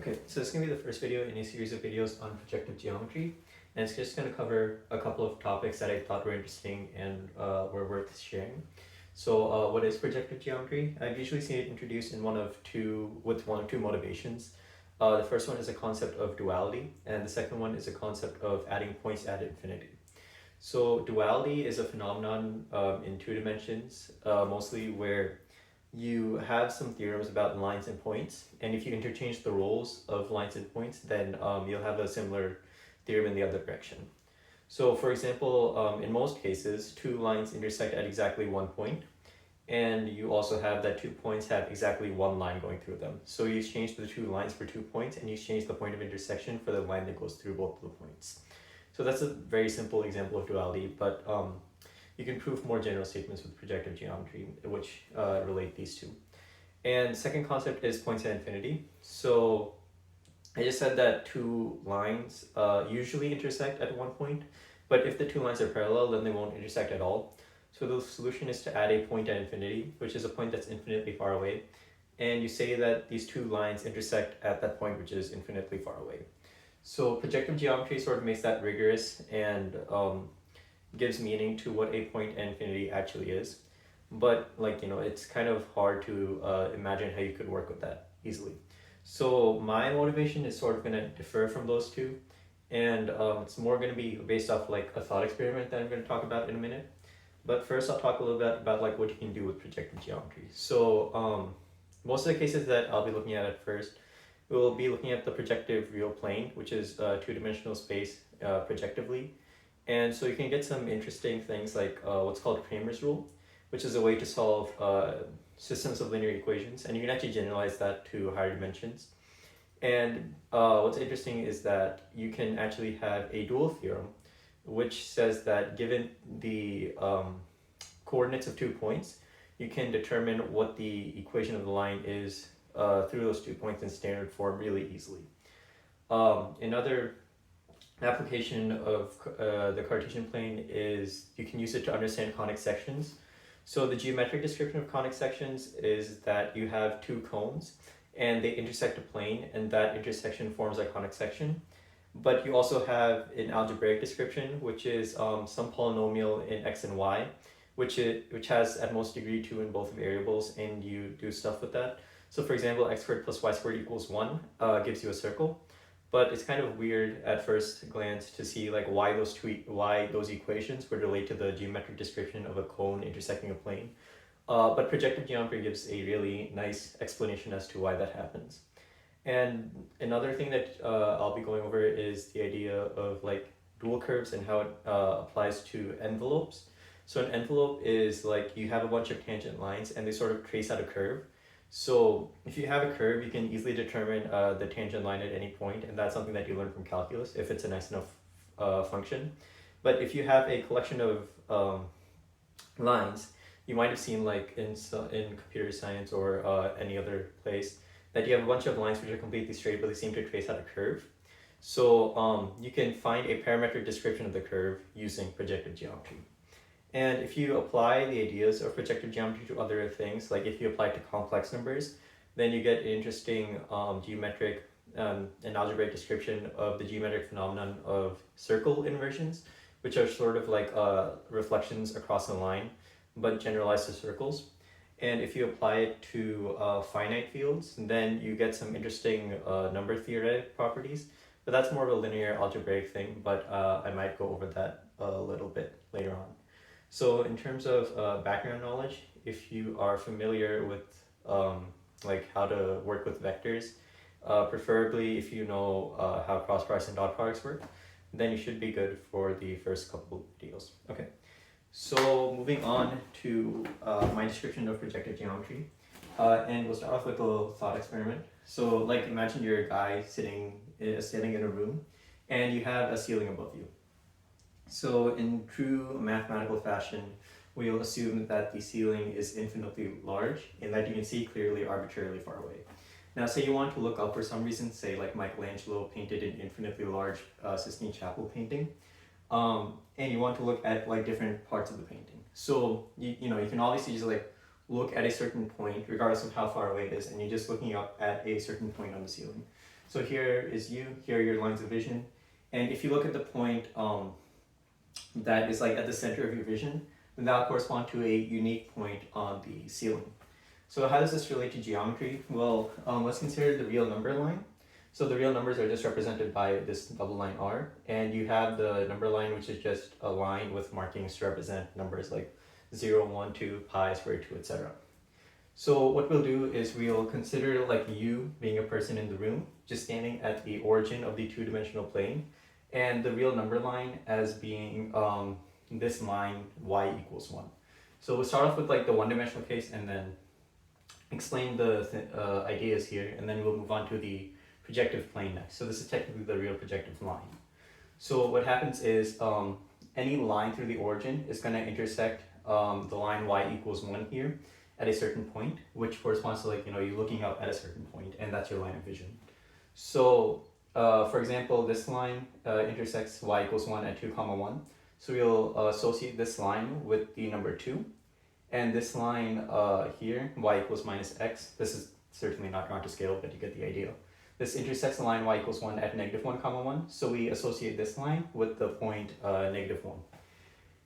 Okay, so this is going to be the first video in a series of videos on projective geometry, and it's just going to cover a couple of topics that I thought were interesting and were worth sharing. So what is projective geometry? I've usually seen it introduced in one of two motivations. The first one is a concept of duality, and the second one is a concept of adding points at infinity. So duality is a phenomenon in two dimensions, mostly where you have some theorems about lines and points, and if you interchange the roles of lines and points, then you'll have a similar theorem in the other direction. So for example, in most cases, two lines intersect at exactly one point, and you also have that 2 points have exactly one line going through them. So you exchange the two lines for 2 points, and you exchange the point of intersection for the line that goes through both of the points. So that's a very simple example of duality, but you can prove more general statements with projective geometry, which relate these two. And second concept is points at infinity. So I just said that two lines usually intersect at one point, but if the two lines are parallel, then they won't intersect at all. So the solution is to add a point at infinity, which is a point that's infinitely far away. And you say that these two lines intersect at that point, which is infinitely far away. So projective geometry sort of makes that rigorous and gives meaning to what a point at infinity actually is. But it's kind of hard to imagine how you could work with that easily. So my motivation is sort of going to differ from those two, and it's more going to be based off like a thought experiment that I'm going to talk about in a minute. But first I'll talk a little bit about like what you can do with projective geometry. So most of the cases that I'll be looking at first, we'll be looking at the projective real plane, which is two-dimensional space projectively. And so you can get some interesting things like what's called Cramer's rule, which is a way to solve systems of linear equations, and you can actually generalize that to higher dimensions. And what's interesting is that you can actually have a dual theorem, which says that given the coordinates of 2 points, you can determine what the equation of the line is through those 2 points in standard form really easily. Another application of the Cartesian plane is you can use it to understand conic sections. So the geometric description of conic sections is that you have two cones and they intersect a plane, and that intersection forms a conic section. But you also have an algebraic description, which is some polynomial in x and y, which has at most degree 2 in both variables, and you do stuff with that. So for example, x squared plus y squared equals 1 gives you a circle. But it's kind of weird at first glance to see like why those equations would relate to the geometric description of a cone intersecting a plane. But projective geometry gives a really nice explanation as to why that happens. And another thing that I'll be going over is the idea of like dual curves and how it applies to envelopes. So an envelope is like you have a bunch of tangent lines and they sort of trace out a curve. So if you have a curve, you can easily determine the tangent line at any point, and that's something that you learn from calculus if it's a nice enough function. But if you have a collection of lines, you might have seen like in computer science or any other place that you have a bunch of lines which are completely straight, but they seem to trace out a curve. So you can find a parametric description of the curve using projective geometry. And if you apply the ideas of projective geometry to other things, like if you apply it to complex numbers, then you get an interesting geometric and algebraic description of the geometric phenomenon of circle inversions, which are sort of like reflections across a line, but generalized to circles. And if you apply it to finite fields, then you get some interesting number theoretic properties. But that's more of a linear algebraic thing, but I might go over that a little bit later on. So in terms of background knowledge, if you are familiar with like how to work with vectors, preferably if you know how cross products and dot products work, then you should be good for the first couple videos. Okay, so moving on to my description of projective geometry, and we'll start off with a little thought experiment. So like imagine you're a guy sitting in a room, and you have a ceiling above you. So in true mathematical fashion, we'll assume that the ceiling is infinitely large and that you can see clearly arbitrarily far away. Now say you want to look up for some reason, say like Michelangelo painted an infinitely large Sistine Chapel painting, and you want to look at like different parts of the painting. So you can obviously just like look at a certain point regardless of how far away it is, and you're just looking up at a certain point on the ceiling. So here is you, here are your lines of vision. And if you look at the point that is like at the center of your vision, then that will correspond to a unique point on the ceiling. So how does this relate to geometry? Well, let's consider the real number line. So the real numbers are just represented by this double line R, and you have the number line, which is just a line with markings to represent numbers like 0, 1, 2, pi, square root 2, etc. So what we'll do is we'll consider like you being a person in the room, just standing at the origin of the two-dimensional plane, and the real number line as being this line y equals 1. So we'll start off with like the one-dimensional case and then explain the ideas here, and then we'll move on to the projective plane next. So this is technically the real projective line. So what happens is any line through the origin is going to intersect the line y equals 1 here at a certain point, which corresponds to like, you looking up at a certain point, and that's your line of vision. So for example, this line intersects y equals 1 at 2, 1. So we'll associate this line with the number 2. And this line here, y equals minus x, this is certainly not drawn to scale, but you get the idea. This intersects the line y equals 1 at negative 1, 1. So we associate this line with the point negative 1.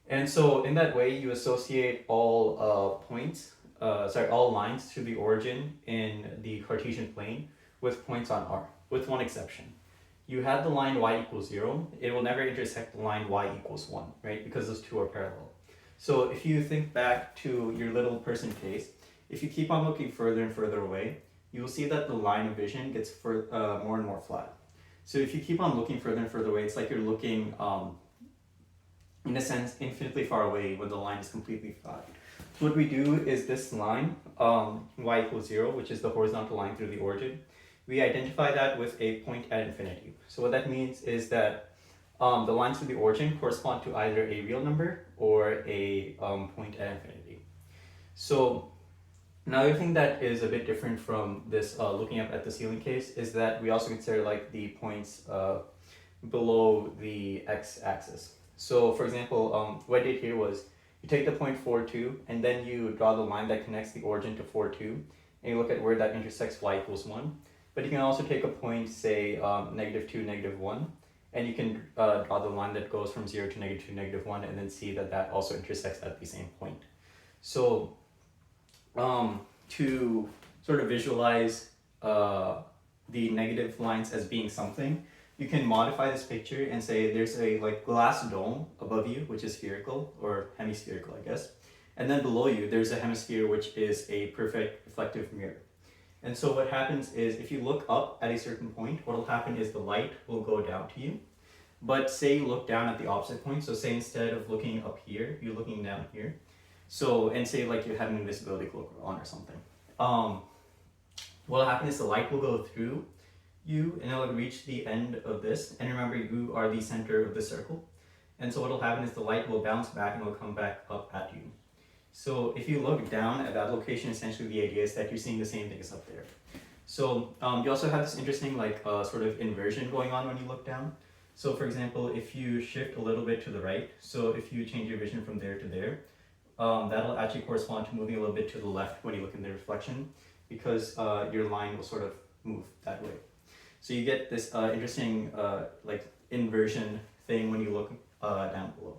And so in that way, you associate all all lines to the origin in the Cartesian plane with points on R, with one exception. You have the line y equals 0, it will never intersect the line y equals 1, right? Because those two are parallel. So if you think back to your little person case, if you keep on looking further and further away, you will see that the line of vision gets more and more flat. So if you keep on looking further and further away, it's like you're looking, in a sense, infinitely far away when the line is completely flat. So what we do is this line, y equals 0, which is the horizontal line through the origin, we identify that with a point at infinity. So what that means is that the lines through the origin correspond to either a real number or a point at infinity. So another thing that is a bit different from this looking up at the ceiling case is that we also consider like the points below the x-axis. So for example, what I did here was you take the point 4, 2, and then you draw the line that connects the origin to 4, 2, and you look at where that intersects y equals 1. But you can also take a point, say, negative 2, negative 1, and you can draw the line that goes from 0 to negative 2, negative 1, and then see that that also intersects at the same point. So to sort of visualize the negative lines as being something, you can modify this picture and say there's a like glass dome above you, which is spherical or hemispherical, I guess. And then below you, there's a hemisphere, which is a perfect reflective mirror. And so what happens is if you look up at a certain point, what will happen is the light will go down to you. But say you look down at the opposite point, so say instead of looking up here, you're looking down here. So, and say like you have an invisibility cloak on or something. What will happen is the light will go through you and it will reach the end of this. And remember, you are the center of the circle. And so what will happen is the light will bounce back and will come back up at you. So if you look down at that location, essentially the idea is that you're seeing the same thing as up there. So you also have this interesting like sort of inversion going on when you look down. So for example, if you shift a little bit to the right, so if you change your vision from there to there, that'll actually correspond to moving a little bit to the left when you look in the reflection, because your line will sort of move that way. So you get this interesting like inversion thing when you look down below.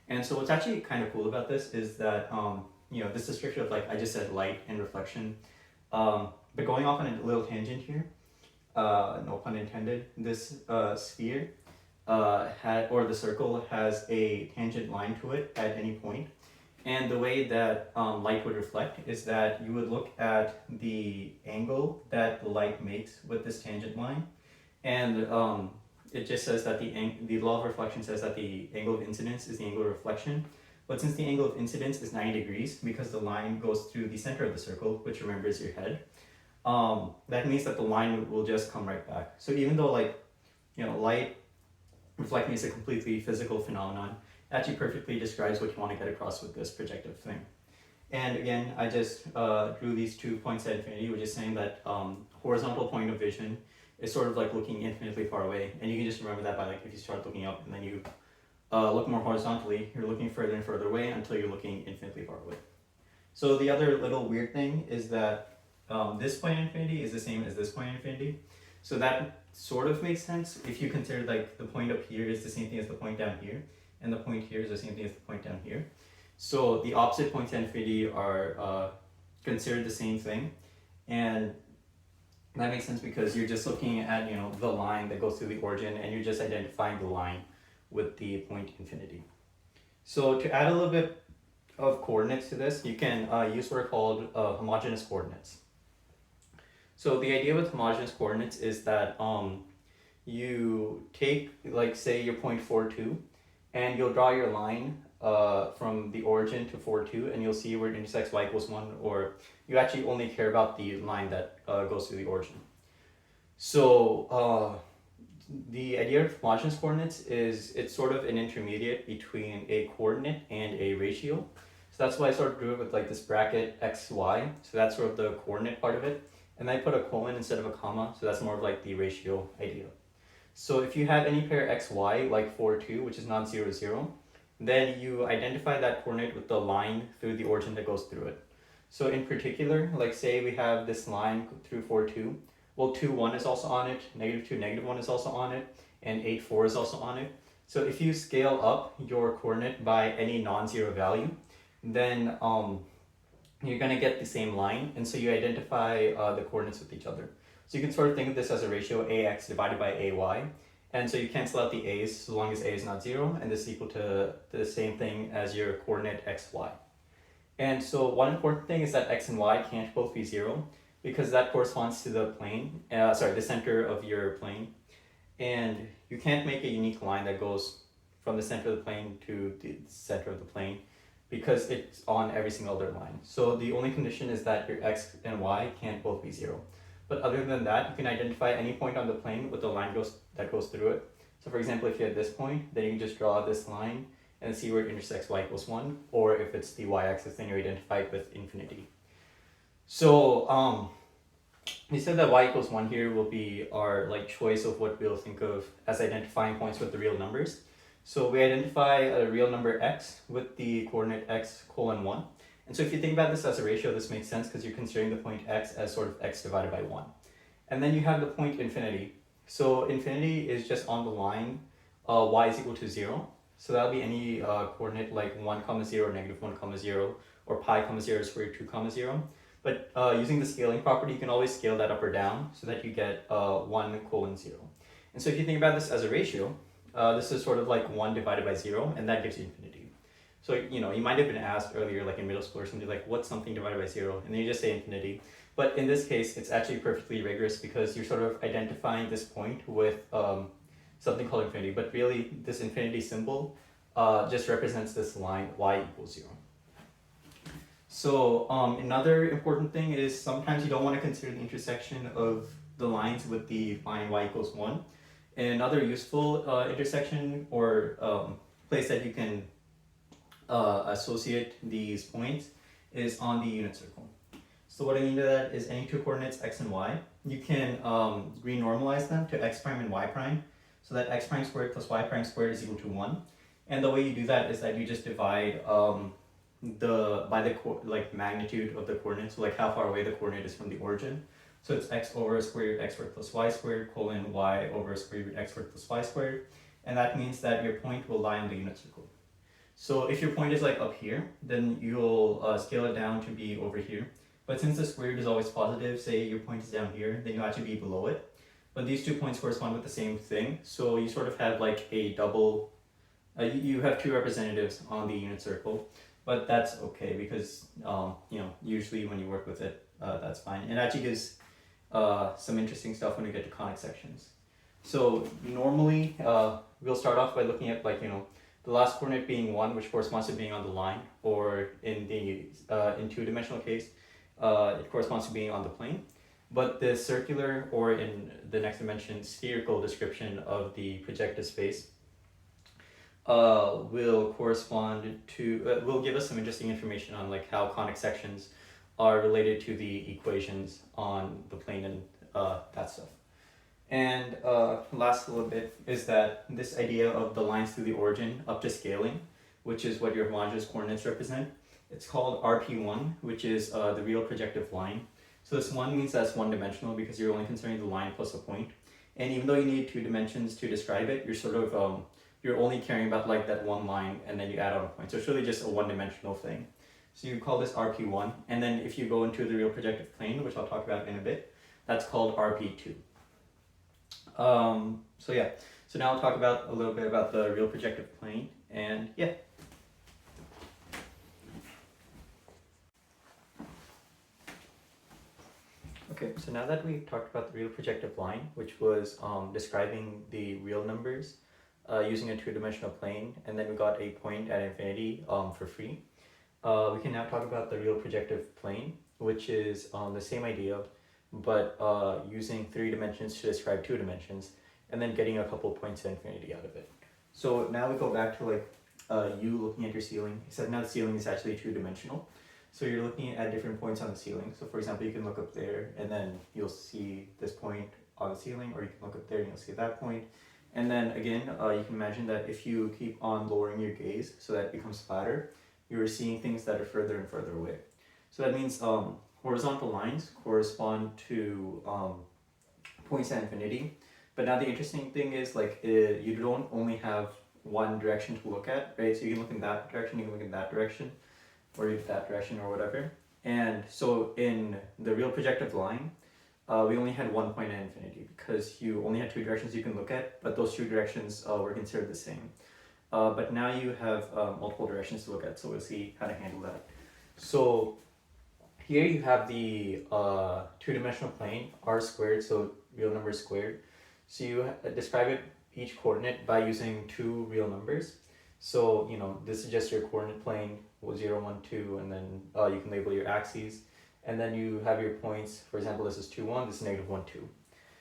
And so what's actually kind of cool about this is that, this description of like, I just said light and reflection, but going off on a little tangent here, no pun intended, this sphere or the circle has a tangent line to it at any point. And the way that light would reflect is that you would look at the angle that the light makes with this tangent line, and it just says that the law of reflection says that the angle of incidence is the angle of reflection. But since the angle of incidence is 90 degrees, because the line goes through the center of the circle, which remember is your head, that means that the line will just come right back. So even though light reflecting is a completely physical phenomenon, it actually perfectly describes what you want to get across with this projective thing. And again, I just drew these 2 points at infinity, which is saying that horizontal point of vision is sort of like looking infinitely far away. And you can just remember that by like if you start looking up and then you look more horizontally, you're looking further and further away until you're looking infinitely far away. So the other little weird thing is that this point at infinity is the same as this point at infinity. So that sort of makes sense if you consider like the point up here is the same thing as the point down here, and the point here is the same thing as the point down here. So the opposite points at infinity are considered the same thing, and that makes sense because you're just looking at, you know, the line that goes through the origin, and you're just identifying the line with the point infinity. So to add a little bit of coordinates to this, you can use what are called homogeneous coordinates. So the idea with homogeneous coordinates is that you take, like, say your point 4, 2, and you'll draw your line from the origin to 4, 2, and you'll see where it intersects y equals 1, or you actually only care about the line that goes through the origin. So the idea of homogeneous coordinates is it's sort of an intermediate between a coordinate and a ratio. So that's why I sort of drew it with like this bracket x, y. So that's sort of the coordinate part of it. And I put a colon instead of a comma, so that's more of like the ratio idea. So if you have any pair x, y, like 4, 2, which is not 0, 0, then you identify that coordinate with the line through the origin that goes through it. So in particular, like say we have this line through 4, 2, well 2, 1 is also on it, negative 2, negative 1 is also on it, and 8, 4 is also on it. So if you scale up your coordinate by any non-zero value, then you're going to get the same line, and so you identify the coordinates with each other. So you can sort of think of this as a ratio ax divided by ay, and so you cancel out the a's so long as a is not 0, and this is equal to the same thing as your coordinate x, y. And so one important thing is that x and y can't both be 0, because that corresponds to the plane, the center of your plane, and you can't make a unique line that goes from the center of the plane to the center of the plane, because it's on every single other line. So the only condition is that your x and y can't both be 0. But other than that, you can identify any point on the plane with the line that goes through it. So for example, if you had this point, then you can just draw this line and see where it intersects y equals 1, or if it's the y-axis, then you identify it with infinity. So we said that y equals 1 here will be our like choice of what we'll think of as identifying points with the real numbers. So we identify a real number x with the coordinate x colon 1. And so if you think about this as a ratio, this makes sense because you're considering the point x as sort of x divided by 1. And then you have the point infinity. So infinity is just on the line y is equal to 0. So that'll be any coordinate like 1 comma 0, negative 1 comma 0, or pi comma 0 square root 2 comma 0. But using the scaling property, you can always scale that up or down so that you get 1 colon 0. And so if you think about this as a ratio, this is sort of like 1 divided by 0, and that gives you infinity. So, you know, you might have been asked earlier, like in middle school or something, like what's something divided by 0? And then you just say infinity. But in this case, it's actually perfectly rigorous because you're sort of identifying this point with something called infinity. But really, this infinity symbol just represents this line y equals 0. So another important thing is sometimes you don't want to consider the intersection of the lines with the line y equals 1. And another useful intersection or place that you can associate these points is on the unit circle. So what I mean by that is any two coordinates x and y, you can renormalize them to x prime and y prime, so that x prime squared plus y prime squared is equal to 1. And the way you do that is that you just divide by the magnitude of the coordinates, so like how far away the coordinate is from the origin. So it's x over square root x squared plus y squared colon y over square root x squared plus y squared, and that means that your point will lie on the unit circle. So if your point is like up here, then you'll scale it down to be over here. But since the square root is always positive, say your point is down here, then you'll actually be below it. But these 2 points correspond with the same thing, so you sort of have like a double, you have 2 representatives on the unit circle, but that's okay because you know, usually when you work with it, that's fine. It actually gives some interesting stuff when we get to conic sections. So normally we'll start off by looking at, like, you know, the last coordinate being 1, which corresponds to being on the line, or in the in 2-dimensional case, it corresponds to being on the plane. But the circular, or in the next dimension, spherical description of the projective space will correspond to, will give us some interesting information on like how conic sections are related to the equations on the plane and that stuff. And last little bit is that this idea of the lines through the origin up to scaling, which is what your homogeneous coordinates represent, it's called RP1, which is the real projective line. So So this 1 means that's one-dimensional because you're only considering the line plus a point. And even though you need 2 dimensions to describe it, you're sort of you're only caring about like that one line and then you add on a point. So it's really just a one-dimensional thing. So you call this RP1, and then if you go into the real projective plane, which I'll talk about in a bit, that's called RP2. So yeah, so now I'll talk about a little bit about the real projective plane, and yeah. Okay, so now that we've talked about the real projective line, which was describing the real numbers using a two-dimensional plane, and then we got a point at infinity for free. We can now talk about the real projective plane, which is the same idea, but using 3 dimensions to describe 2 dimensions, and then getting a couple points at infinity out of it. So now we go back to like you looking at your ceiling, except now the ceiling is actually 2-dimensional. So you're looking at different points on the ceiling. So for example, you can look up there and then you'll see this point on the ceiling, or you can look up there and you'll see that point. And then again, you can imagine that if you keep on lowering your gaze so that it becomes flatter, you're seeing things that are further and further away. So that means horizontal lines correspond to points at infinity. But now the interesting thing is like you don't only have one direction to look at, right? So you can look in that direction, you can look in that direction, or that direction or whatever. And so in the real projective line, we only had one point at infinity because you only had 2 directions you can look at, but those 2 directions were considered the same. But now you have multiple directions to look at, so we'll see how to handle that. So here you have the 2-dimensional plane, r squared, so real numbers squared. So you describe it, each coordinate, by using 2 real numbers. So, you know, this is just your coordinate plane, 0, 1, 2, and then you can label your axes. And then you have your points, for example, this is 2, 1, this is negative 1, 2.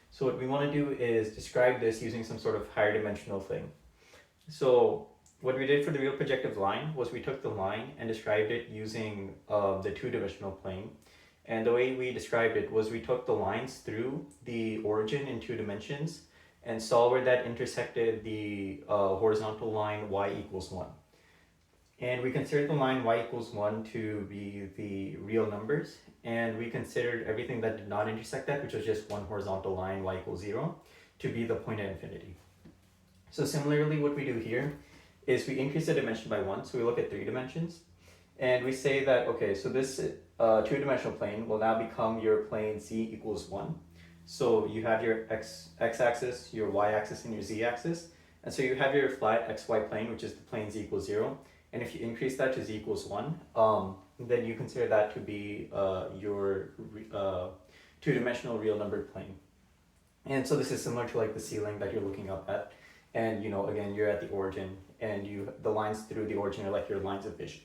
So what we want to do is describe this using some sort of higher dimensional thing. So what we did for the real projective line was we took the line and described it using the 2-dimensional plane. And the way we described it was we took the lines through the origin in 2 dimensions and saw where that intersected the horizontal line y equals 1. And we considered the line y equals 1 to be the real numbers, and we considered everything that did not intersect that, which was just one horizontal line, y equals 0, to be the point at infinity. So similarly, what we do here is we increase the dimension by 1, so we look at 3 dimensions, and we say that, okay, so this 2-dimensional plane will now become your plane z equals 1. So you have your x-axis, your y-axis, and your z-axis. And so you have your flat xy plane, which is the plane z equals 0. And if you increase that to z equals 1, then you consider that to be your 2-dimensional real numbered plane. And so this is similar to like the ceiling that you're looking up at. And, you know, again, you're at the origin, and the lines through the origin are like your lines of vision.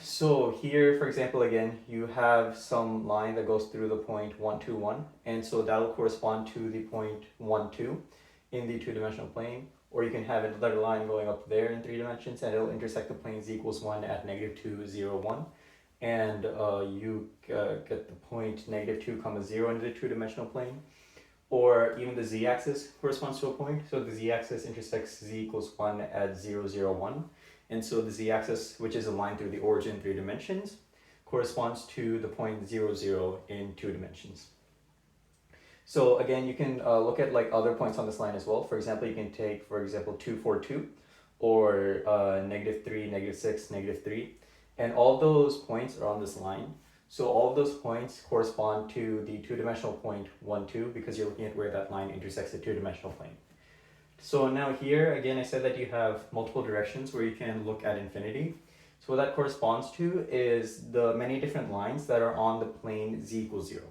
So here, for example, again, you have some line that goes through the point 1, 2, 1, and so that will correspond to the point 1, 2 in the 2-dimensional plane. Or you can have another line going up there in 3 dimensions, and it'll intersect the plane z equals 1 at negative 2, 0, 1. And you get the point negative 2, 0 into the 2-dimensional plane. Or even the z-axis corresponds to a point. So the z-axis intersects z equals 1 at 0, 0, 1. And so the z-axis, which is a line through the origin in 3 dimensions, corresponds to the point 0, 0 in 2 dimensions. So again, you can look at like other points on this line as well. For example, you can take, for example, 2, 4, 2, or negative 3, negative 6, negative 3. And all those points are on this line. So all of those points correspond to the 2-dimensional point 1, 2, because you're looking at where that line intersects the 2-dimensional plane. So now here, again, I said that you have multiple directions where you can look at infinity. So what that corresponds to is the many different lines that are on the plane z equals 0.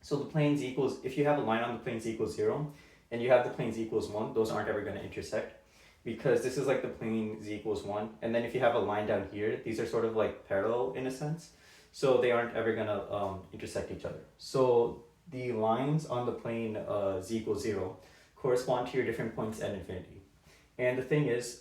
So the plane z equals, if you have a line on the plane z equals 0, and you have the plane z equals 1, those aren't ever going to intersect, because this is like the plane z equals 1. And then if you have a line down here, these are sort of like parallel in a sense. So they aren't ever going to intersect each other. So the lines on the plane z equals 0 correspond to your different points at infinity. And the thing is,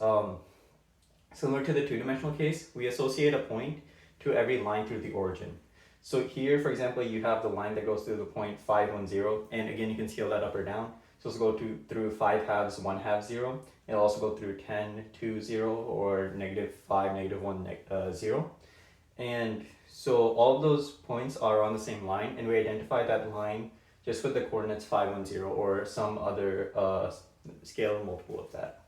similar to the 2-dimensional case, we associate a point to every line through the origin. So here, for example, you have the line that goes through the point 5, 1, 0, and again, you can scale that up or down. So it's go through 5 halves, 1 half, 0. It'll also go through 10, 2, 0, or negative 5, negative 1, 0. And So all those points are on the same line, and we identify that line just with the coordinates 5, 1, 0, or some other scalar multiple of that.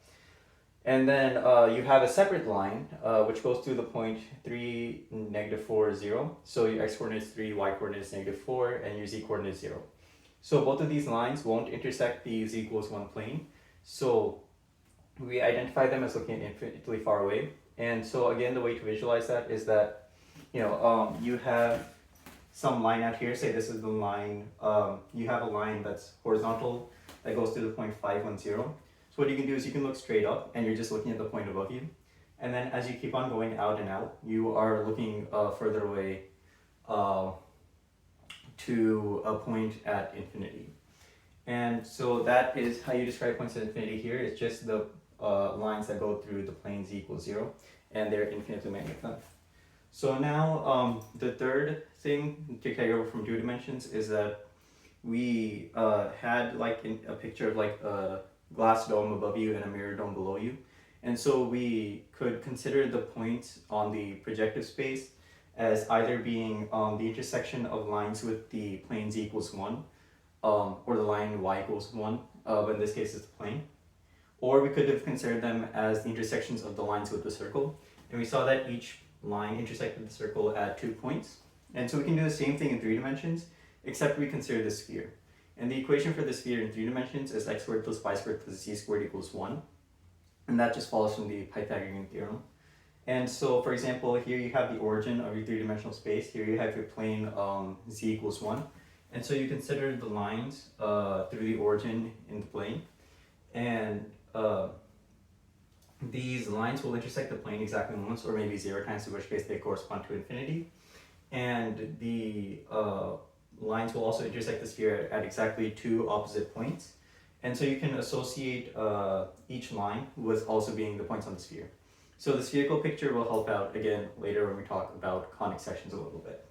And then you have a separate line which goes through the point 3, negative 4, 0. So your x coordinate is 3, y coordinate is negative 4, and your z coordinate is 0. So both of these lines won't intersect the z equals 1 plane. So we identify them as looking infinitely far away. And so again, the way to visualize that is that, you have some line out here. Say this is the line. You have a line that's horizontal that goes through the point 5, 1, 0. So what you can do is you can look straight up and you're just looking at the point above you. And then as you keep on going out and out, you are looking further away to a point at infinity. And so that is how you describe points at infinity here. It's just the lines that go through the plane z equals 0, and there are infinitely many of them. So now the third thing to carry over from 2 dimensions is that we had like a picture of like a glass dome above you and a mirror dome below you. And so we could consider the points on the projective space as either being the intersection of lines with the plane z equals 1, or the line y equals 1, but in this case it's the plane. Or we could have considered them as the intersections of the lines with the circle. And we saw that each line intersected the circle at 2 points. And so we can do the same thing in 3 dimensions, except we consider the sphere. And the equation for the sphere in 3 dimensions is x squared plus y squared plus z squared equals 1. And that just follows from the Pythagorean theorem. And so, for example, here you have the origin of your 3-dimensional space. Here you have your plane z equals 1. And so you consider the lines through the origin in the plane. And these lines will intersect the plane exactly once, or maybe 0 times, in which case they correspond to infinity. And the lines will also intersect the sphere at exactly 2 opposite points. And so you can associate each line with also being the points on the sphere. So the spherical picture will help out again later when we talk about conic sections a little bit.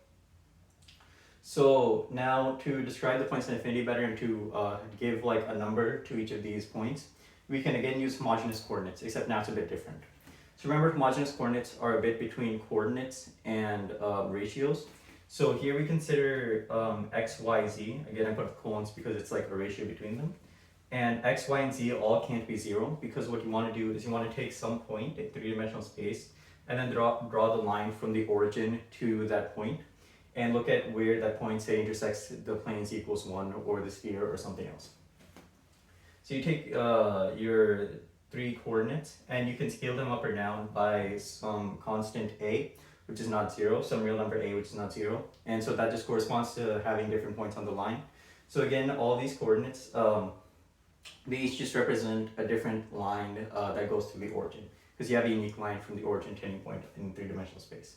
So now to describe the points in infinity better and to give like a number to each of these points, we can again use homogeneous coordinates, except now it's a bit different. So remember, homogeneous coordinates are a bit between coordinates and ratios. So here we consider x, y, z. Again, I put colons because it's like a ratio between them. And x, y, and z all can't be 0, because what you want to do is you want to take some point in 3-dimensional space and then draw the line from the origin to that point and look at where that point, say, intersects the plane z equals 1 or the sphere or something else. So you take your 3 coordinates and you can scale them up or down by some constant a, which is not 0, some real number a, which is not 0. And so that just corresponds to having different points on the line. So again, all these coordinates, they each just represent a different line that goes through the origin, because you have a unique line from the origin to any point in 3-dimensional space.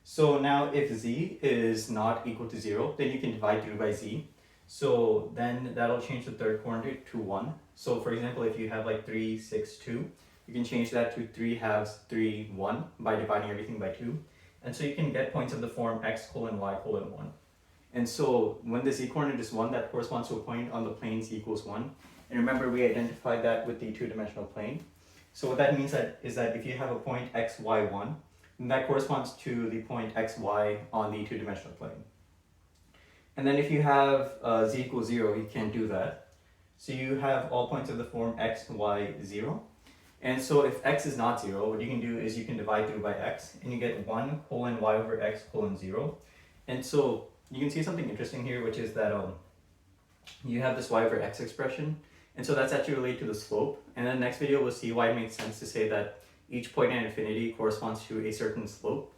So now if z is not equal to 0, then you can divide through by z. So then that'll change the third coordinate to 1. So for example, if you have like 3, 6, 2, you can change that to 3 halves 3, 1 by dividing everything by 2. And so you can get points of the form x colon y colon 1. And so when the z coordinate is 1, that corresponds to a point on the plane z equals 1. And remember, we identified that with the 2-dimensional plane. So what that means is that if you have a point x, y, 1, then that corresponds to the point x, y on the 2-dimensional plane. And then if you have z equals 0, you can't do that. So you have all points of the form x, y, 0. And so if x is not 0, what you can do is you can divide through by x, and you get 1 colon y over x colon 0. And so you can see something interesting here, which is that you have this y over x expression. And so that's actually related to the slope. And in the next video, we'll see why it makes sense to say that each point at infinity corresponds to a certain slope.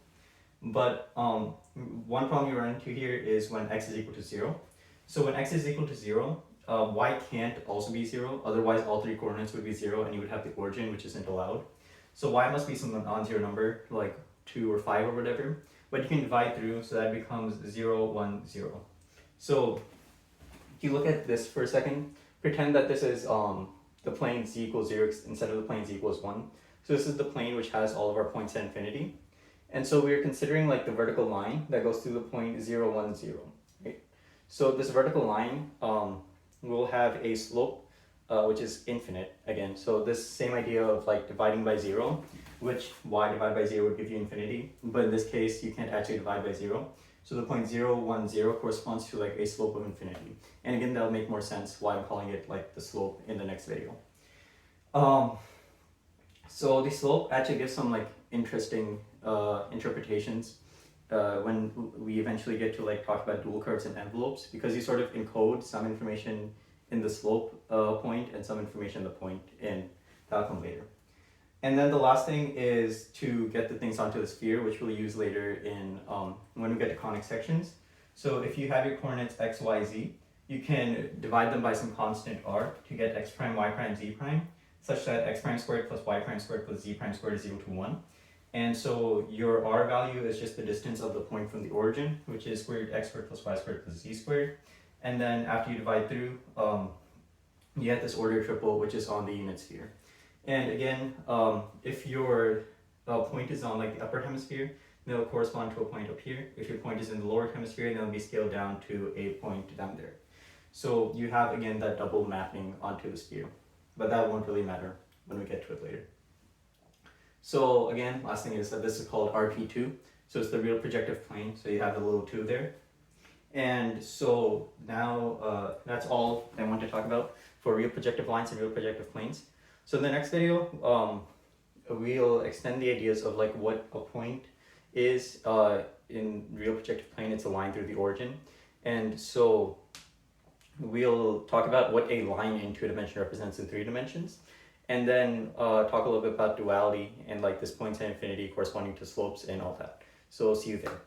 But one problem you run into here is when x is equal to 0. So when x is equal to 0, y can't also be 0. Otherwise, all 3 coordinates would be 0, and you would have the origin, which isn't allowed. So y must be some non-zero number, like 2 or 5 or whatever. But you can divide through, so that becomes 0, 1, 0. So if you look at this for a second, pretend that this is the plane z equals 0 instead of the plane z equals 1. So this is the plane which has all of our points at infinity. And so we're considering like the vertical line that goes through the point 0, 1, 0. Right? So this vertical line will have a slope which is infinite again. So this same idea of like dividing by 0, which y divided by 0 would give you infinity, but in this case you can't actually divide by 0. So the point 0, 1, 0 corresponds to like a slope of infinity. And again, that'll make more sense why I'm calling it like the slope in the next video. So the slope actually gives some like interesting interpretations when we eventually get to like talk about dual curves and envelopes, because you sort of encode some information in the slope point and some information in the point, and that'll come later. And then the last thing is to get the things onto the sphere, which we'll use later in when we get to conic sections. So if you have your coordinates x, y, z, you can divide them by some constant r to get x prime, y prime, z prime, such that x prime squared plus y prime squared plus z prime squared is equal to 1. And so your r value is just the distance of the point from the origin, which is square root x squared plus y squared plus z squared. And then after you divide through, you get this order triple, which is on the unit sphere. And again, if your point is on like the upper hemisphere, then it'll correspond to a point up here. If your point is in the lower hemisphere, then it'll be scaled down to a point down there. So you have, again, that double mapping onto the sphere. But that won't really matter when we get to it later. So again, last thing is that this is called RP2. So it's the real projective plane. So you have the little 2 there. And so now that's all I want to talk about for real projective lines and real projective planes. So in the next video, we'll extend the ideas of like what a point is in real projective plane. It's a line through the origin. And so we'll talk about what a line in 2 dimensions represents in 3 dimensions. And then talk a little bit about duality and like this points at infinity corresponding to slopes and all that. So see you there.